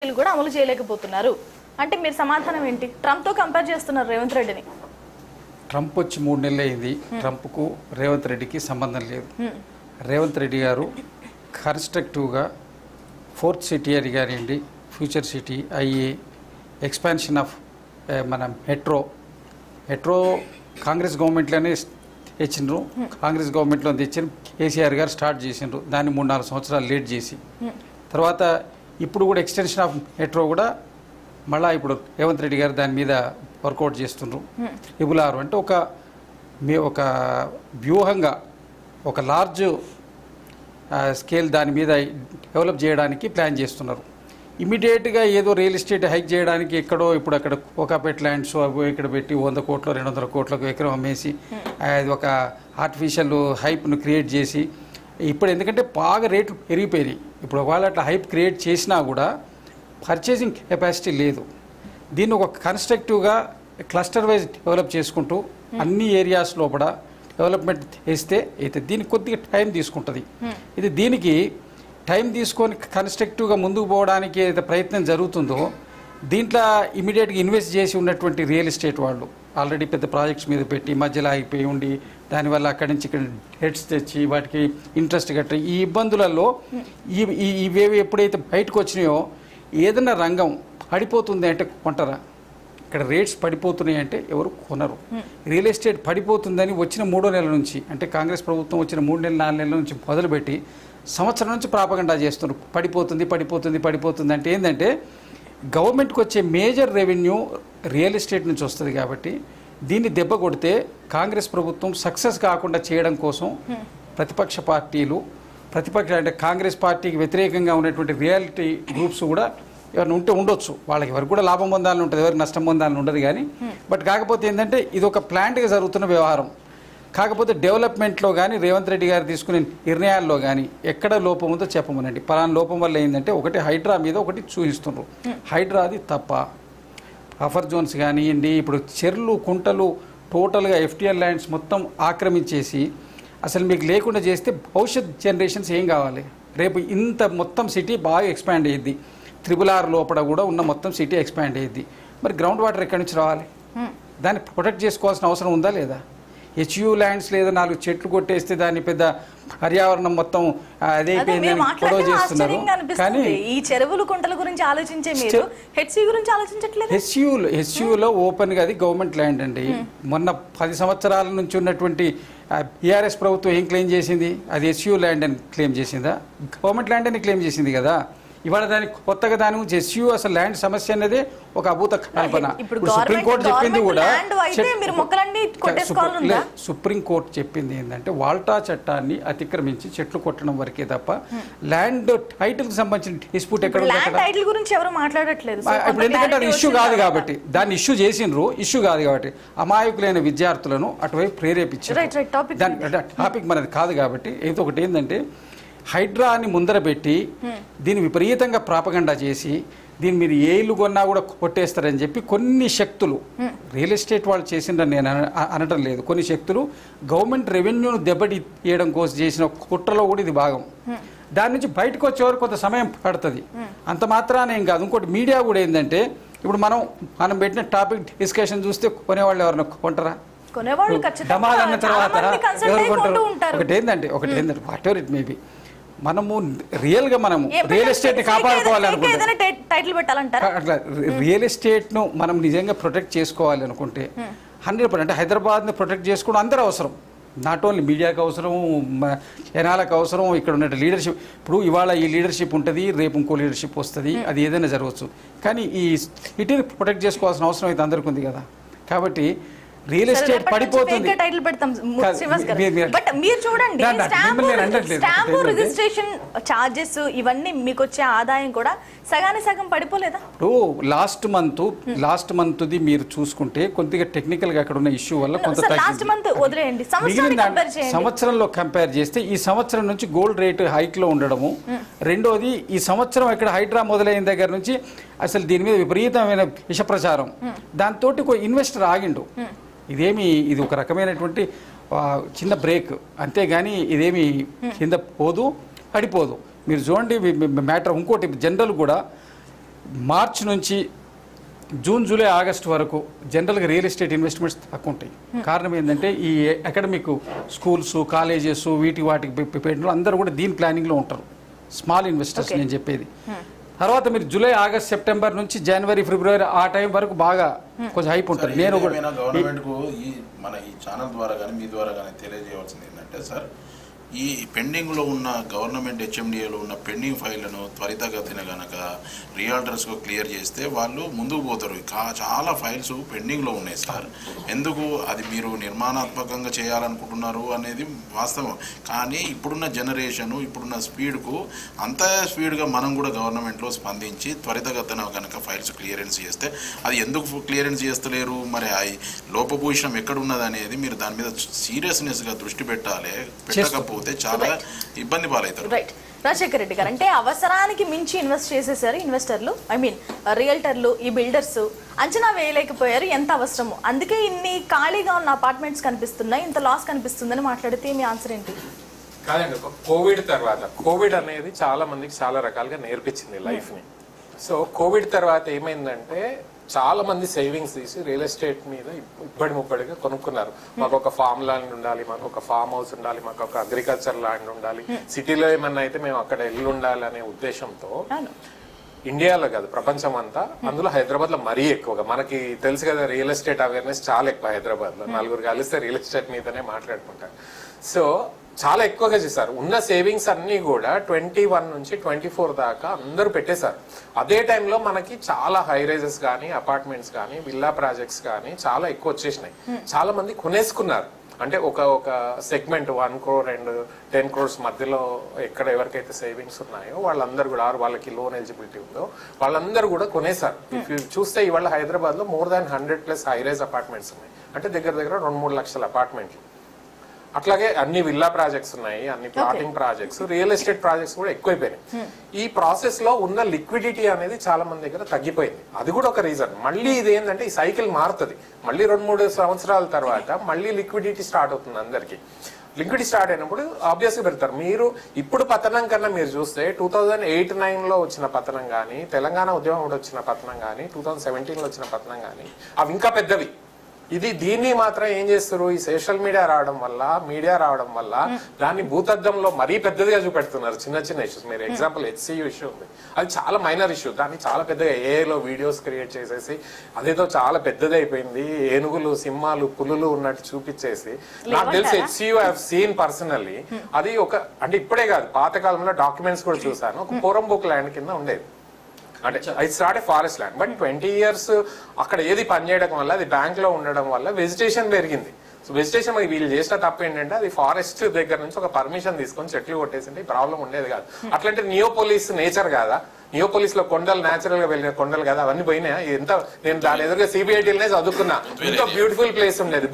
కూడా అమలు చేయలేకపోతున్నారు అంటే మీరు సమాధానం ఏంటి? ట్రంప్ తో కంపేర్ చేస్తున్నారు రేవంత్ రెడ్డిని. ట్రంప్ వచ్చి 3 నెలలు అయింది. ట్రంప్కు రేవంత్ రెడ్డికి సంబంధం లేదు. రేవంత్ రెడ్డి గారు కన్స్ట్రక్టివ్గా ఫోర్త్ సిటీ అని కానివ్వండి, ఫ్యూచర్ సిటీ, ఐఏ, ఎక్స్పాన్షన్ ఆఫ్ మన మెట్రో కాంగ్రెస్ గవర్నమెంట్లోనే తెచ్చిండ్రు. కాంగ్రెస్ గవర్నమెంట్లో తెచ్చిన కేసీఆర్ గారు స్టార్ట్ చేసిండ్రు. దాన్ని 3-4 సంవత్సరాలు లేట్ చేసి తర్వాత ఇప్పుడు కూడా ఎక్స్టెన్షన్ ఆఫ్ మెట్రో కూడా మళ్ళీ ఇప్పుడు రేవంత్ రెడ్డి గారు దాని మీద వర్కౌట్ చేస్తుండ్రు. ట్రిబుల్ అంటే ఒక వ్యూహంగా ఒక లార్జ్ స్కేల్ దాని మీద డెవలప్ చేయడానికి ప్లాన్ చేస్తున్నారు. ఇమీడియట్గా ఏదో రియల్ ఎస్టేట్ హైక్ చేయడానికి ఎక్కడో ఇప్పుడు అక్కడ కోకాపేట్ ల్యాండ్స్ అవి ఇక్కడ పెట్టి 100 కోట్లు 200 కోట్లకు ఎకరం అమ్మేసి అది ఒక ఆర్టిఫిషియల్ హైప్ను క్రియేట్ చేసి ఇప్పుడు ఎందుకంటే బాగా రేట్లు పెరిగిపోయినాయి. ఇప్పుడు ఒకవేళ అట్లా హైప్ క్రియేట్ చేసినా కూడా పర్చేసింగ్ కెపాసిటీ లేదు. దీన్ని ఒక కన్స్ట్రక్టివ్గా క్లస్టర్ వైజ్ డెవలప్ చేసుకుంటూ అన్ని ఏరియాస్ లోపల డెవలప్మెంట్ చేస్తే అయితే దీనికి కొద్దిగా టైం తీసుకుంటుంది. ఇది దీనికి టైం తీసుకొని కన్స్ట్రక్టివ్గా ముందుకు పోవడానికి ఏదైతే ప్రయత్నం జరుగుతుందో దీంట్లో ఇమీడియట్గా ఇన్వెస్ట్ చేసి ఉన్నటువంటి రియల్ ఎస్టేట్ వాళ్ళు ఆల్రెడీ పెద్ద ప్రాజెక్ట్స్ మీద పెట్టి మధ్యలో అయిపోయి ఉండి దానివల్ల అక్కడి నుంచి ఇక్కడ హెడ్స్ తెచ్చి వాటికి ఇంట్రెస్ట్ కట్టి ఈ ఇబ్బందులలో ఇవేవి ఎప్పుడైతే బయటకు వచ్చినాయో ఏదైనా రంగం పడిపోతుంది అంటే కొంటారా? ఇక్కడ రేట్స్ పడిపోతున్నాయి అంటే ఎవరు కొనరు. రియల్ ఎస్టేట్ పడిపోతుందని వచ్చిన 3వ నెల నుంచి అంటే కాంగ్రెస్ ప్రభుత్వం వచ్చిన 3 నెలలు 4 నెలల నుంచి మొదలుపెట్టి సంవత్సరం నుంచి ప్రాపగండా చేస్తున్నారు. పడిపోతుంది అంటే ఏంటంటే గవర్నమెంట్కి వచ్చే మేజర్ రెవెన్యూ రియల్ ఎస్టేట్ నుంచి వస్తుంది. కాబట్టి దీన్ని దెబ్బ కొడితే కాంగ్రెస్ ప్రభుత్వం సక్సెస్ కాకుండా చేయడం కోసం ప్రతిపక్ష పార్టీలు అంటే కాంగ్రెస్ పార్టీకి వ్యతిరేకంగా ఉన్నటువంటి రియాలిటీ గ్రూప్స్ కూడా ఎవరైనా ఉండొచ్చు. వాళ్ళకి ఎవరికి కూడా లాభం పొందాలని ఉంటుంది, ఎవరికి నష్టం పొందాలని ఉండదు. కానీ బట్ కాకపోతే ఏంటంటే ఇది ఒక ప్లాంట్గా జరుగుతున్న వ్యవహారం. కాకపోతే డెవలప్మెంట్లో కానీ రేవంత్ రెడ్డి గారు తీసుకునే నిర్ణయాల్లో కానీ ఎక్కడ లోపం ఉందో చెప్పమనండి. పలానా లోపం వల్ల ఏంటంటే ఒకటి హైడ్రా మీద ఒకటి చూపిస్తున్నారు. హైడ్రాది తప్ప బఫర్ జోన్స్ కానివ్వండి, ఇప్పుడు చెర్లు కుంటలు టోటల్గా ఎఫ్టీఎల్ ల్యాండ్స్ మొత్తం ఆక్రమించేసి అసలు మీకు లేకుండా చేస్తే భవిష్యత్ జనరేషన్స్ ఏం కావాలి? రేపు ఇంత మొత్తం సిటీ బాగా ఎక్స్పాండ్ అయ్యిద్ది. RRR లోపల కూడా ఉన్న మొత్తం సిటీ ఎక్స్పాండ్ అయ్యిద్ది. మరి గ్రౌండ్ వాటర్ ఎక్కడి నుంచి రావాలి? దాన్ని ప్రొటెక్ట్ చేసుకోవాల్సిన అవసరం ఉందా లేదా? హెచ్యూ ల్యాండ్స్ లేదా 4 చెట్లు కొట్టేస్తే దాన్ని పెద్ద పర్యావరణం మొత్తం అదైపోయింది గొడవ చేస్తున్నారు. కానీ ఈ చెరువులు కుంటల గురించి ఆలోచించే మీరు హెచ్యూ గురించి ఆలోచించట్లేదు. హెచ్యూలో ఓపెన్గా అది గవర్నమెంట్ ల్యాండ్ అండి. మొన్న 10 సంవత్సరాల నుంచి ఉన్నటువంటి బీఆర్ఎస్ ప్రభుత్వం ఏం క్లెయిమ్ చేసింది? అది హెచ్యూ ల్యాండ్ అని క్లెయిమ్ చేసిందా? గవర్నమెంట్ ల్యాండ్ అని క్లెయిమ్ చేసింది కదా. ఇవాళ దానికి కొత్తగా దాని గురించి హెచ్యూ అసలు ల్యాండ్ సమస్య అనేది ఒక అభూత కల్పన. సుప్రీంకోర్టు చెప్పింది కూడా సుప్రీంకోర్టు చెప్పింది ఏంటంటే వాల్టా చట్టాన్ని అతిక్రమించి చెట్లు కొట్టడం వరకే తప్ప ల్యాండ్ టైటిల్ కి సంబంధించిన డిస్ప్యూట్ ఎక్కడ గురించి ఎవరు మాట్లాడట్లేదు. ఇప్పుడు ఎందుకంటే అది ఇష్యూ కాదు కాబట్టి దాన్ని ఇష్యూ చేసిండ్రు. ఇష్యూ కాదు కాబట్టి అమాయకులైన విద్యార్థులను అటువైపు ప్రేరేపించారు. టాపిక్ మనది కాదు కాబట్టి ఏదో ఒకటి ఏంటంటే హైడ్రాని ముందర పెట్టి దీన్ని విపరీతంగా ప్రాపగండా చేసి దీని మీరు ఏ ఇల్లు కొన్నా కూడా కొట్టేస్తారని చెప్పి కొన్ని శక్తులు రియల్ ఎస్టేట్ వాళ్ళు చేసిందని నేను అనటం లేదు. కొన్ని శక్తులు గవర్నమెంట్ రెవెన్యూను దెబ్బతీయడం కోసం చేసిన కుట్రలో కూడా ఇది భాగం. దాని నుంచి బయటకు వచ్చేవారు కొంత సమయం పడుతుంది. అంత మాత్రాన ఏం కాదు. ఇంకోటి మీడియా కూడా ఏంటంటే ఇప్పుడు మనం పెట్టిన టాపిక్ డిస్కషన్ చూస్తే కొనేవాళ్ళు ఎవరైనా కొంటారా? డమాల్ అన్న తర్వాత ఎవరు కొంటారు? ఒకటి ఏంటంటే వాట్ ఎవర్ ఇట్ మేబీ మనము రియల్గా మనము రియల్ ఎస్టేట్ని కాపాడుకోవాలి అనుకుంటే అట్లా రియల్ ఎస్టేట్ను మనం నిజంగా ప్రొటెక్ట్ చేసుకోవాలి అనుకుంటే 100% అంటే హైదరాబాద్ని ప్రొటెక్ట్ చేసుకోవడం అందరూ అవసరం. నాట్ ఓన్లీ మీడియాకి అవసరం, జనాలకు అవసరం, ఇక్కడ ఉన్న లీడర్షిప్. ఇప్పుడు ఇవాళ ఈ లీడర్షిప్ ఉంటుంది, రేపు ఇంకో లీడర్షిప్ వస్తుంది, అది ఏదైనా జరగవచ్చు. కానీ ఈ సిటీని ప్రొటెక్ట్ చేసుకోవాల్సిన అవసరం అయితే అందరికీ ఉంది కదా. కాబట్టి రియల్ ఎస్టేట్ పడిపోతుంది. మీరు చూడండి స్టాంపు రిజిస్ట్రేషన్ చార్జెస్ ఇవన్నీ మీకు వచ్చే ఆదాయం కూడా సగానికి సగం పడిపోలేదా? ఇప్పుడు లాస్ట్ మంత్ది మీరు చూసుకుంటే కొద్దిగా టెక్నికల్ గా అక్కడ ఉన్న ఇష్యూ వల్ల కొంత వదిలేయండి. సంవత్సరంలో కంపేర్ చేస్తే ఈ సంవత్సరం నుంచి గోల్డ్ రేట్ హైక్ లో ఉండడము, రెండోది ఈ సంవత్సరం ఇక్కడ హైడ్రా మొదలైన దగ్గర నుంచి అసలు దీని మీద విపరీతమైన విష ప్రచారం, దాంతో ఇన్వెస్టర్ ఆగిండు. ఇది ఒక రకమైనటువంటి చిన్న బ్రేక్ అంతేగాని ఇదేమి కింద పడిపోదు. మీరు చూడండి మ్యాటర్. ఇంకోటి జనరల్ కూడా మార్చి నుంచి జూన్ జూలై ఆగస్టు వరకు జనరల్గా రియల్ ఎస్టేట్ ఇన్వెస్ట్మెంట్స్ తక్కువ ఉంటాయి. కారణం ఏంటంటే ఈ అకాడమిక్ స్కూల్స్ కాలేజెస్ వాటికి పెట్టిన అందరూ కూడా దీని ప్లానింగ్లో ఉంటారు, స్మాల్ ఇన్వెస్టర్స్ నేను చెప్పేది. తర్వాత మీరు జూలై ఆగస్ట్ సెప్టెంబర్ నుంచి జనవరి ఫిబ్రవరి ఆ టైం వరకు బాగా కొంచెం హైప్ ఉంటుంది. నేను గవర్నమెంట్కు మన ఈ ఛానల్ ద్వారా కానీ మీ ద్వారా కానీ తెలియజేయవలసింది ఏంటంటే సార్, ఈ పెండింగ్లో ఉన్న గవర్నమెంట్ హెచ్ఎండిఏలో ఉన్న పెండింగ్ ఫైళ్లను త్వరితగతిన కనుక రియాల్టర్స్కు క్లియర్ చేస్తే వాళ్ళు ముందుకు పోతారు. చాలా ఫైల్స్ పెండింగ్లో ఉన్నాయి సార్. ఎందుకు అది మీరు నిర్మాణాత్మకంగా చేయాలనుకుంటున్నారు అనేది వాస్తవం, కానీ ఇప్పుడున్న జనరేషను ఇప్పుడున్న స్పీడ్కు అంత స్పీడ్గా మనం కూడా గవర్నమెంట్లో స్పందించి త్వరితగతిన కనుక ఫైల్స్ క్లియరెన్స్ చేస్తే, అది ఎందుకు క్లియరెన్స్ చేస్తలేరు, మరి ఆ లోపభూషణం ఎక్కడున్నది అనేది మీరు దాని మీద సీరియస్నెస్గా దృష్టి పెట్టాలి. పెట్టకపోతే చాలా ఇబ్బంది పాలవుతారు. రైట్. రాజశేఖర్ రెడ్డి గారు, అంటే అవసరానికి మించి ఇన్వెస్ట్ చేసేసారు ఇన్వెస్టర్లు, రియల్టర్లు, ఈ బిల్డర్స్ అంచనా వేయలేకపోయారు ఎంత అవసరము, అందుకే ఇన్ని ఖాళీగా ఉన్న అపార్ట్మెంట్స్ కనిపిస్తున్నాయి, ఇంత లాస్ కనిపిస్తుందని మాట్లాడితే మీ ఆన్సర్ ఏంటి? కాదండి, కోవిడ్ తర్వాత కోవిడ్ అనేది చాలా మందికి చాలా రకాలుగా నేర్పించింది లైఫ్ ని. సో కోవిడ్ తర్వాత ఏమైందంటే చాలా మంది సేవింగ్స్ తీసి రియల్ ఎస్టేట్ మీద ముప్పడిగా కొనుక్కున్నారు. మాకు ఒక ఫామ్ ల్యాండ్ ఉండాలి, మాకు ఒక ఫామ్ హౌస్ ఉండాలి, మాకు ఒక అగ్రికల్చర్ ల్యాండ్ ఉండాలి, సిటీలో ఏమన్నా అయితే మేము అక్కడ ఇల్లు ఉండాలి అనే ఉద్దేశంతో ఇండియాలో కాదు ప్రపంచం అంతా, అందులో హైదరాబాద్ లో మరీ ఎక్కువగా. మనకి తెలుసు కదా రియల్ ఎస్టేట్ అవేర్నెస్ చాలా ఎక్కువ హైదరాబాద్ లో, నలుగురు కలిస్తే రియల్ ఎస్టేట్ మీదనే మాట్లాడుకుంటారు. సో చాలా ఎక్కువగా చేశారు. ఉన్న సేవింగ్స్ అన్ని కూడా 21 నుంచి 24 దాకా అందరూ పెట్టేశారు. అదే టైంలో మనకి చాలా హై రైజెస్ కానీ అపార్ట్మెంట్స్ కానీ విల్లా ప్రాజెక్ట్స్ కానీ చాలా ఎక్కువ వచ్చేసినాయి. చాలా మంది కొనేసుకున్నారు. అంటే ఒక సెగ్మెంట్ 1 crore అండ్ 10 crores మధ్యలో ఎక్కడ ఎవరికైతే సేవింగ్స్ ఉన్నాయో వాళ్ళందరూ కూడా, వాళ్ళకి లోన్ ఎలిజిబిలిటీ ఉందో వాళ్ళందరూ కూడా కొనేశారు. ఇఫ్ చూస్తే ఇవాళ హైదరాబాద్ లో more than 100+ high rise apartments ఉన్నాయి. అంటే దగ్గర 2-3 లక్షల అపార్ట్మెంట్లు. అట్లాగే అన్ని విల్లా ప్రాజెక్ట్స్ ఉన్నాయి, అన్ని plotting projects, real estate projects కూడా ఎక్కువైపోయినాయి. ఈ ప్రాసెస్ లో ఉన్న లిక్విడిటీ అనేది చాలా మంది దగ్గర తగ్గిపోయింది. అది కూడా ఒక రీజన్. మళ్ళీ ఇది ఏంటంటే ఈ సైకిల్ మారుతుంది. మళ్ళీ 2-3 సంవత్సరాల తర్వాత మళ్ళీ లిక్విడిటీ స్టార్ట్ అవుతుంది అందరికి. లిక్విడిటీ స్టార్ట్ అయినప్పుడు ఆబ్వియస్గా పెడతారు. మీరు ఇప్పుడు పతనం కన్నా మీరు చూస్తే 2008-9లో వచ్చిన పతనం కానీ, తెలంగాణ ఉద్యమం వచ్చిన పతనం కానీ, 2017లో వచ్చిన పతనం కానీ అవి ఇంకా పెద్దవి. దీన్ని మాత్రం ఏం చేస్తారు, ఈ సోషల్ మీడియా రావడం వల్ల దాన్ని భూతద్దంలో మరీ పెద్దదిగా చూపెడుతున్నారు. చిన్న చిన్న ఇష్యూస్, మీరు ఎగ్జాంపుల్ HCU ఇష్యూ ఉంది, అది చాలా మైనర్ ఇష్యూ. దాన్ని చాలా పెద్దగా ఏఐలో వీడియోస్ క్రియేట్ చేసేసి అదేదో చాలా పెద్దది అయిపోయింది, ఏనుగులు సింహాలు పులులు ఉన్నట్టు చూపించేసి. నాకు తెలిసి HCU I have seen personally. అది అంటే ఇప్పుడే కాదు, పాతకాలంలో డాక్యుమెంట్స్ కూడా చూసాను. ఒక పోరంబోక్ ల్యాండ్ కింద ఉండేది. అంటే it's not a forest land, but 20 years అక్కడ ఏది పనిచేయడం వల్ల, అది బ్యాంక్ లో ఉండడం వల్ల వెజిటేషన్ పెరిగింది. సో వెజిటేషన్ వీళ్ళు చేసిన తప్పు ఏంటంటే అది ఫారెస్ట్ దగ్గర నుంచి ఒక పర్మిషన్ తీసుకొని చెట్లు కొట్టేసింటే ప్రాబ్లం ఉండేది కాదు. అట్లాంటి నియోపోలిస్ నేచర్ కాదా, నియోపోలిస్ లో కొండలు నేచురల్ గా వెళ్ళిన కొండలు కదా, అవన్నీ పోయినాయా? నేను దాని ఎదురుగా CBIT చదువుకున్నా, ఎంతో బ్యూటిఫుల్ ప్లేస్ ఉండేది.